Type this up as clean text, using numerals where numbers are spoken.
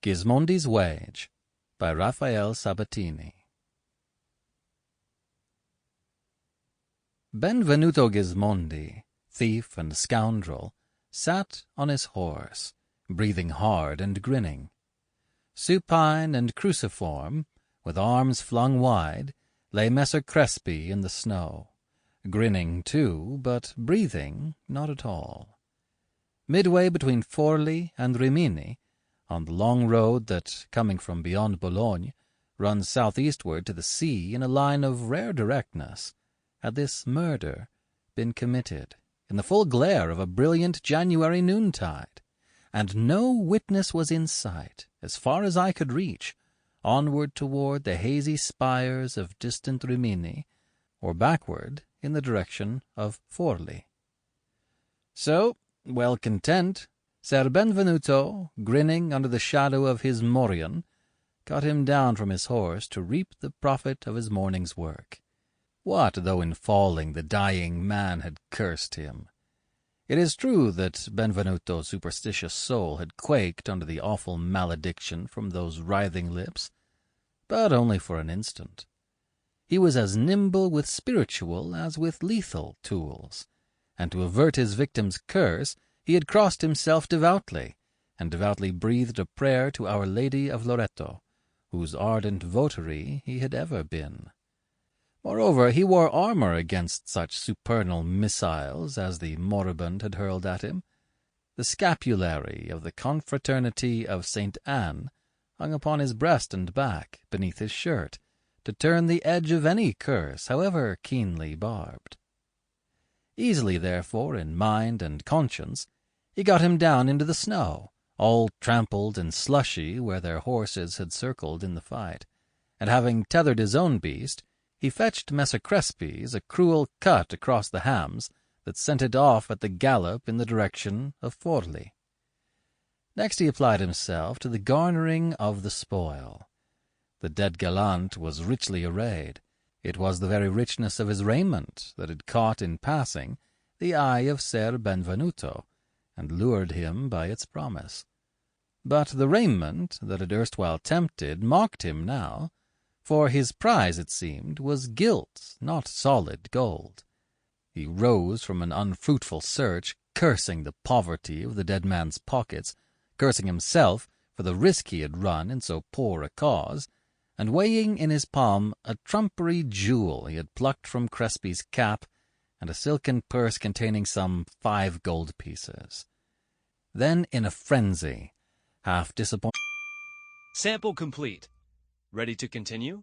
Gismondi's Wage by Raphael Sabatini. Benvenuto Gismondi, thief and scoundrel, sat on his horse, breathing hard and grinning. Supine and cruciform, with arms flung wide, lay Messer Crespi in the snow, grinning too, but breathing not at all. Midway between Forli and Rimini, on the long road that, coming from beyond Bologna, runs southeastward to the sea in a line of rare directness, had this murder been committed in the full glare of a brilliant January noontide, and no witness was in sight, as far as I could reach, onward toward the hazy spires of distant Rimini, or backward in the direction of Forli. So, well content, Ser Benvenuto, grinning under the shadow of his morion, got him down from his horse to reap the profit of his morning's work. What though in falling the dying man had cursed him? It is true that Benvenuto's superstitious soul had quaked under the awful malediction from those writhing lips, but only for an instant. He was as nimble with spiritual as with lethal tools, and to avert his victim's curse he had crossed himself devoutly, and devoutly breathed a prayer to Our Lady of Loreto, whose ardent votary he had ever been. Moreover, he wore armor against such supernal missiles as the moribund had hurled at him. The scapulary of the confraternity of St. Anne hung upon his breast and back, beneath his shirt, to turn the edge of any curse, however keenly barbed. Easily, therefore, in mind and conscience, he got him down into the snow, all trampled and slushy where their horses had circled in the fight, and having tethered his own beast, he fetched Messer Crespi's a cruel cut across the hams that sent it off at the gallop in the direction of Forli. Next he applied himself to the garnering of the spoil. The dead gallant was richly arrayed. It was the very richness of his raiment that had caught in passing the eye of Ser Benvenuto, and lured him by its promise. But the raiment that had erstwhile tempted mocked him now, for his prize, it seemed, was gilt, not solid gold. He rose from an unfruitful search, cursing the poverty of the dead man's pockets, cursing himself for the risk he had run in so poor a cause, and weighing in his palm a trumpery jewel he had plucked from Crespi's cap, and a silken purse containing some 5 gold pieces. Then, in a frenzy, half disappointed... Sample complete. Ready to continue?